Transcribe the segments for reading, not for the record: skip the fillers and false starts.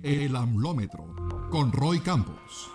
El AMLómetro, con Roy Campos.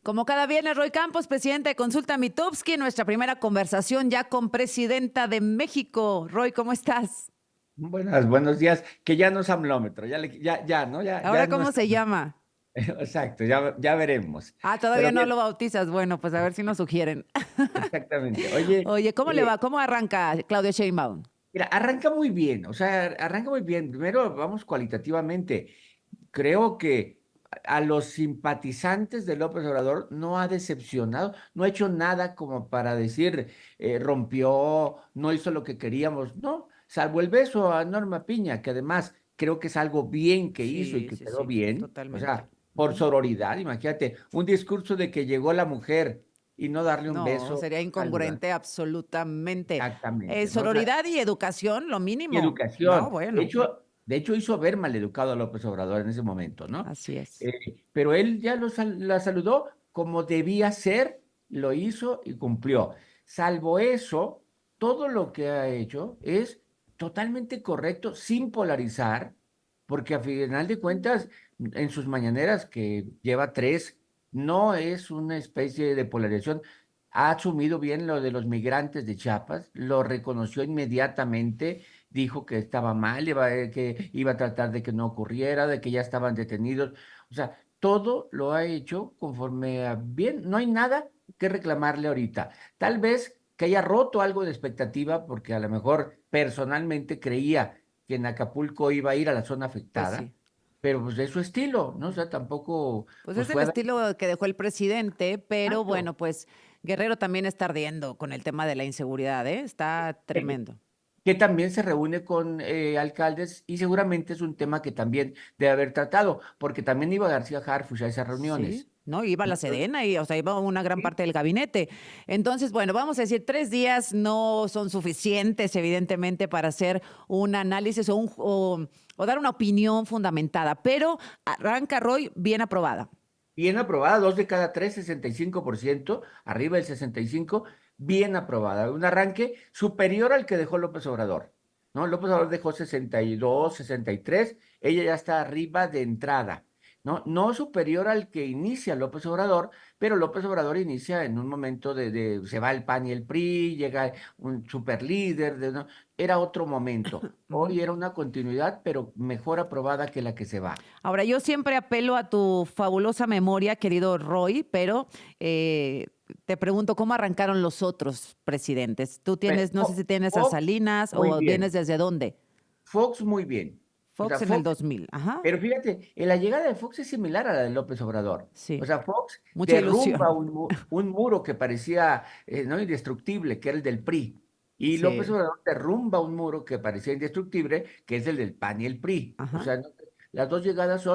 Como cada viernes, Roy Campos, presidente de Consulta Mitofsky, nuestra primera conversación ya con presidenta de México. Roy, ¿cómo estás? Buenos días, que ya no es AMLómetro, ¿no? Ya ¿Ahora no cómo es, se llama? exacto, ya veremos. Ah, Pero todavía no bien, lo bautizas. Bueno, pues a ver si nos sugieren. exactamente. Oye, Oye, ¿cómo le va? ¿Cómo arranca Claudia Sheinbaum? mira, arranca muy bien, o sea, arranca muy bien. Primero, vamos cualitativamente. Creo que a los simpatizantes de López Obrador no ha decepcionado, no ha hecho nada como para decir rompió, no hizo lo que queríamos, no, salvo el beso a Norma Piña, que además creo que es algo bien que hizo y Sí, que sí, quedó sí, bien, o totalmente. sea, por sororidad, imagínate, un discurso de que llegó la mujer y no darle un No, beso sería saludando, incongruente absolutamente. exactamente, ¿no? O sea, Sororidad y educación, lo y mínimo. No, educación. bueno, De hecho hizo ver maleducado a López Obrador en ese momento, ¿no? así es. Pero él ya la saludó como debía ser, lo hizo y cumplió. Salvo eso, todo lo que ha hecho es totalmente correcto, sin polarizar, porque a final de cuentas, en sus mañaneras, que lleva tres, no es una especie de polarización. Ha asumido bien lo de los migrantes de Chiapas, lo reconoció inmediatamente, dijo que estaba mal, que iba a tratar de que no ocurriera, de que ya estaban detenidos. O sea, todo lo ha hecho conforme a bien. No hay nada que reclamarle ahorita. Tal vez que haya roto algo de expectativa, porque a lo mejor personalmente creía que en Acapulco iba a ir a la zona Pues afectada, sí. pero pues de su estilo, ¿no? O sea, tampoco, Pues pues es el fue a dar estilo que dejó el presidente, pero impacto. bueno, pues Guerrero también está ardiendo con el tema de la inseguridad, ¿eh? Está tremendo. Que también se reúne con alcaldes y seguramente es un tema que también debe haber tratado, porque también iba García Harfuch a esas Sí, reuniones. ¿no? Iba la ¿No? Sedena y, o sea, iba una gran Sí, parte del gabinete. Entonces, bueno, vamos a decir, 3 días no son suficientes, evidentemente, para hacer un análisis o dar una opinión fundamentada, pero arranca Roy bien aprobada. bien aprobada, dos de cada tres, 65%, arriba del 65%, bien aprobada. Un arranque superior al que dejó López Obrador, ¿no? López Obrador dejó 62, 63, ella ya está arriba de entrada, ¿no? No superior al que inicia López Obrador, pero López Obrador inicia en un momento se va el PAN y el PRI, llega un super líder, ¿no? Era otro momento. Ujú. Hoy era una continuidad, pero mejor aprobada que la que se va. Ahora, yo siempre apelo a tu fabulosa memoria, querido Roy, pero eh, te pregunto, ¿cómo arrancaron los otros presidentes? Tú tienes, no sé si tienes a Fox, Salinas muy o vienes bien. desde dónde. Fox muy bien. O sea, Fox en el 2000, ajá, pero fíjate, la llegada de Fox es similar a la de López Obrador. O sí, sea, Fox mucha derrumba ilusión, un muro que parecía no indestructible, que era el del PRI. Y López sí, Obrador derrumba un muro que parecía indestructible, que es el del PAN y el PRI. O ajá. sea, las dos llegadas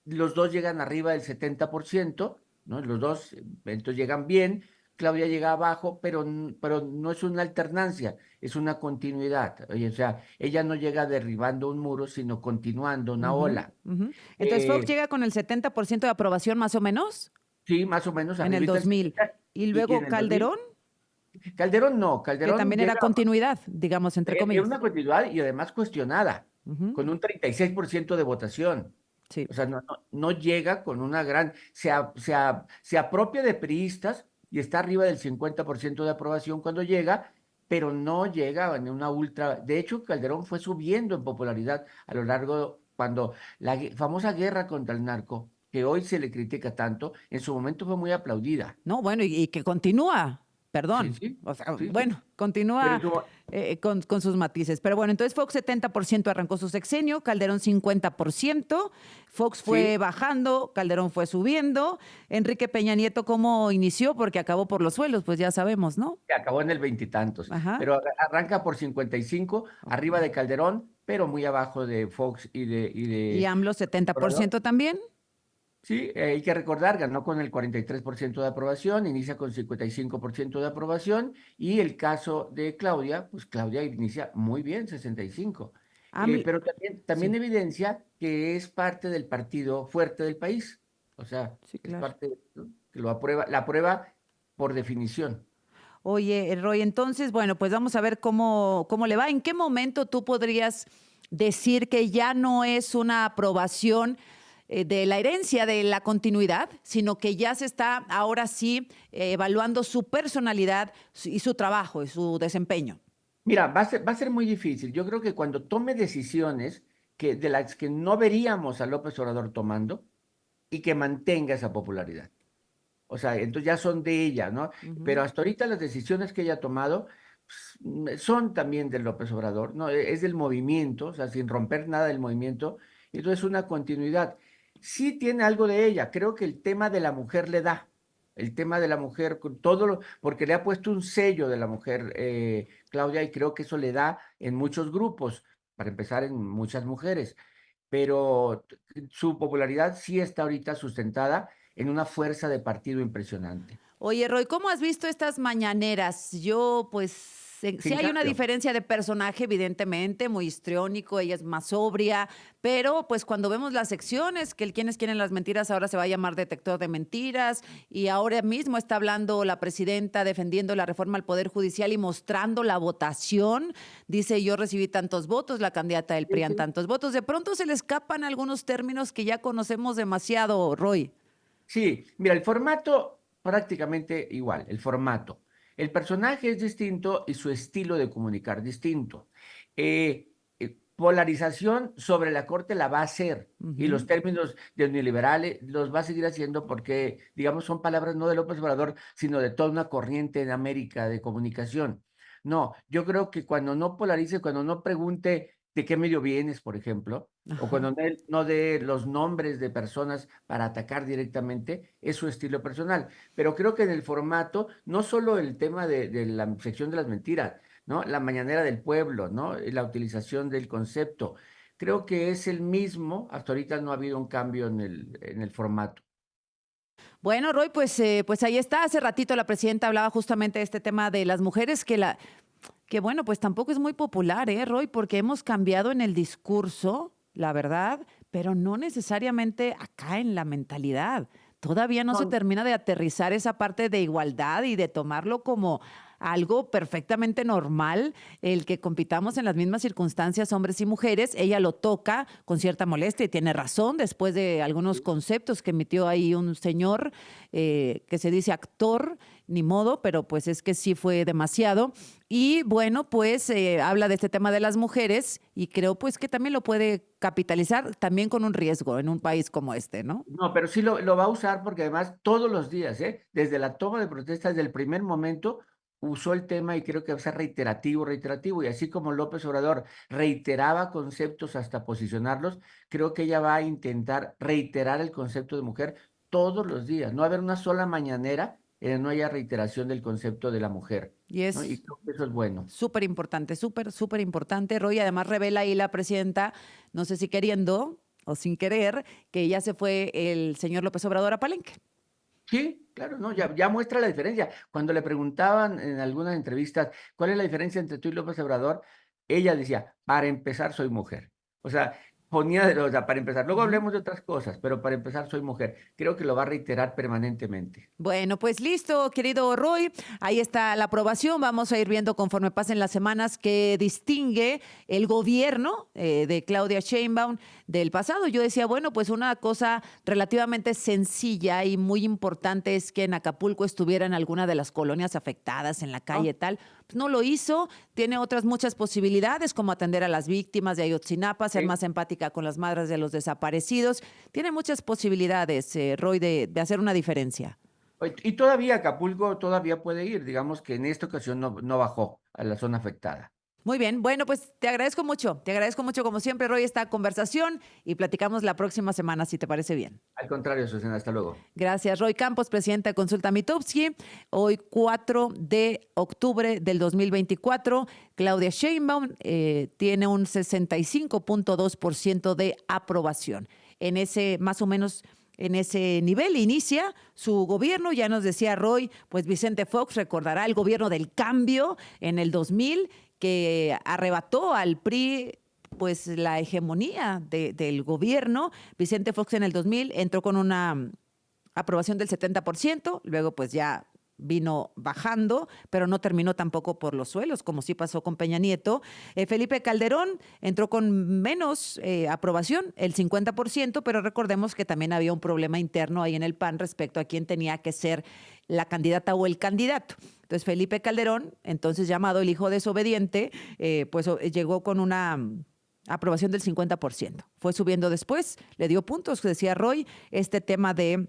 los dos llegan arriba del 70%, ¿no? Los dos, entonces llegan bien. Claudia llega abajo, pero no es una alternancia, es una continuidad. Oye, o sea, ella no llega derribando un muro, sino continuando una Ujú, ola. ujú. Entonces Fox Eh, llega con el 70% de aprobación más o menos sí, más o menos en el arribita del 2000. 70, Y y en luego el 2000. Calderón, Calderón no, que Calderón también era llega continuidad, digamos, entre en comillas. una continuidad y además cuestionada, Ujú, con un 36% de votación. sí. O sea, no llega con una gran, se apropia de priistas y está arriba del 50% de aprobación cuando llega, pero no llega en una ultra. De hecho, Calderón fue subiendo en popularidad a lo largo, cuando famosa guerra contra el narco, que hoy se le critica tanto, en su momento fue muy aplaudida. No, bueno, y que continúa, Sí, perdón, sí, o sea, sí, sí. bueno, Pero continúa con sus matices. Pero bueno, entonces Fox 70% arrancó su sexenio, Calderón 50%, Fox fue sí, bajando, Calderón fue subiendo, Enrique Peña Nieto, ¿cómo inició? Porque acabó por los suelos, pues ya sabemos, ¿no? que acabó en el veintitantos, Ajá. pero arranca por 55, Ok. arriba de Calderón, pero muy abajo de Fox Y AMLO Obrador. 70% también. Sí, hay que recordar, ganó con el 43% de aprobación, inicia con 55% de aprobación, y el caso de Claudia, pues Claudia inicia muy bien, 65%. AMLO, Pero también sí, evidencia que es parte del partido fuerte del país, o sea, sí, es claro. parte, ¿no? Que la aprueba por definición. Oye, Roy, entonces, bueno, pues vamos a ver cómo le va. ¿En qué momento tú podrías decir que ya no es una aprobación de la herencia, de la continuidad, sino que ya se está ahora sí evaluando su personalidad y su trabajo y su desempeño? Mira, va a ser muy difícil. Yo creo que cuando tome decisiones de las que no veríamos a López Obrador tomando y que mantenga esa popularidad. O sea, entonces ya son de ella, ¿no? Pero Ujú. hasta ahorita las decisiones que ella ha tomado son también de López Obrador, ¿no? Es del movimiento, o sea, sin romper nada del movimiento. Entonces, una continuidad. Sí tiene algo de ella. Creo que el tema de la mujer le da. El tema de la mujer, con todo porque le ha puesto un sello de la mujer, Claudia, y creo que eso le da en muchos grupos, para empezar, en muchas mujeres. Pero su popularidad sí está ahorita sustentada en una fuerza de partido impresionante. Oye, Roy, ¿cómo has visto estas mañaneras? Yo, pues, sí Sin hay una cambio. diferencia de personaje, evidentemente, muy histriónico, ella es más sobria, pero pues cuando vemos las secciones, que el Quienes Quieren las Mentiras ahora se va a llamar Detector de Mentiras, y ahora mismo está hablando la presidenta defendiendo la reforma al Poder Judicial y mostrando la votación, dice yo recibí tantos votos, la candidata del Sí, PRIAN sí. tantos votos, de pronto se le escapan algunos términos que ya conocemos demasiado, Roy. Sí, mira, el formato prácticamente igual, el formato. El personaje es distinto y su estilo de comunicar distinto. Polarización sobre la corte la va a hacer y los Ujú. términos de neoliberales los va a seguir haciendo porque, digamos, son palabras no de López Obrador, sino de toda una corriente en América de comunicación. No, yo creo que cuando no polarice, cuando no pregunte de qué medio vienes, por ejemplo, o Ajá. cuando no dé los nombres de personas para atacar directamente, es su estilo personal. Pero creo que en el formato, no solo el tema de la sección de las mentiras, ¿no? La mañanera del pueblo, ¿no? La utilización del concepto. Creo que es el mismo, hasta ahorita no ha habido un cambio en el formato. Bueno, Roy, pues ahí está. Hace ratito la presidenta hablaba justamente de este tema de las mujeres, que bueno, pues tampoco es muy popular, Roy? Porque hemos cambiado en el discurso, la verdad, pero no necesariamente acá en la mentalidad. Todavía no se No, termina de aterrizar esa parte de igualdad y de tomarlo como algo perfectamente normal, el que compitamos en las mismas circunstancias, hombres y mujeres. Ella lo toca con cierta molestia y tiene razón después de algunos conceptos que emitió ahí un señor que se dice actor, ni modo, pero pues es que sí fue demasiado. Y bueno, pues habla de este tema de las mujeres y creo pues que también lo puede capitalizar también con un riesgo en un país como este, ¿no? no, pero sí lo va a usar porque además todos los días, ¿eh? Desde la toma de protesta, desde el primer momento, usó el tema y creo que va a ser reiterativo, reiterativo. Y así como López Obrador reiteraba conceptos hasta posicionarlos, creo que ella va a intentar reiterar el concepto de mujer todos los días. No va a haber una sola mañanera en la que no haya reiteración del concepto de la mujer, Y ¿no? Y es creo que eso es bueno. súper importante, súper, súper importante. Roy, además revela ahí la presidenta, no sé si queriendo o sin querer, que ya se fue el señor López Obrador a Palenque. Sí, claro, no, ya muestra la diferencia. Cuando le preguntaban en algunas entrevistas cuál es la diferencia entre tú y López Obrador, ella decía, para empezar soy mujer. O sea, o sea, para empezar, luego Ujú. hablemos de otras cosas, pero para empezar soy mujer. Creo que lo va a reiterar permanentemente. Bueno, pues listo, querido Roy. Ahí está la aprobación. Vamos a ir viendo conforme pasen las semanas que distingue el gobierno de Claudia Sheinbaum del pasado. Yo decía, bueno, pues una cosa relativamente sencilla y muy importante es que en Acapulco estuviera en alguna de las colonias afectadas, en la calle ¿No? tal. Pues no lo hizo. Tiene otras muchas posibilidades, como atender a las víctimas de Ayotzinapa, ser Sí. más empática con las madres de los desaparecidos. Tiene muchas posibilidades, Roy, de hacer una diferencia. Y todavía Acapulco todavía puede ir, digamos que en esta ocasión no bajó a la zona afectada. Muy bien, bueno, pues te agradezco mucho como siempre, Roy, esta conversación y platicamos la próxima semana, si te parece bien. Al contrario, Susana, hasta luego. Gracias, Roy Campos, presidente de Consulta Mitowski. Hoy, 4 de octubre del 2024, Claudia Sheinbaum tiene un 65.2% de aprobación. En ese, más o menos, en ese nivel inicia su gobierno. Ya nos decía Roy, pues Vicente Fox recordará el gobierno del cambio en el 2000, que arrebató al PRI pues la hegemonía del gobierno. Vicente Fox en el 2000 entró con una aprobación del 70%, luego pues ya vino bajando, pero no terminó tampoco por los suelos, como sí pasó con Peña Nieto. Felipe Calderón entró con menos aprobación, el 50%, pero recordemos que también había un problema interno ahí en el PAN respecto a quién tenía que ser la candidata o el candidato. Entonces, Felipe Calderón, entonces llamado el hijo desobediente, llegó con una aprobación del 50%. Fue subiendo después, le dio puntos, decía Roy, este tema de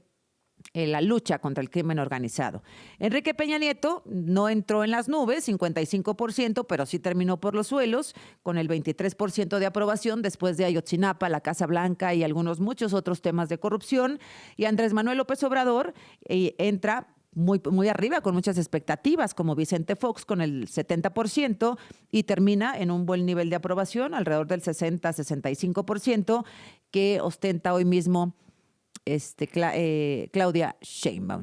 la lucha contra el crimen organizado. Enrique Peña Nieto no entró en las nubes, 55%, pero sí terminó por los suelos, con el 23% de aprobación después de Ayotzinapa, la Casa Blanca y muchos otros temas de corrupción. Y Andrés Manuel López Obrador entra muy arriba, con muchas expectativas, como Vicente Fox con el 70%, y termina en un buen nivel de aprobación, alrededor del 60-65%, que ostenta hoy mismo Claudia Sheinbaum.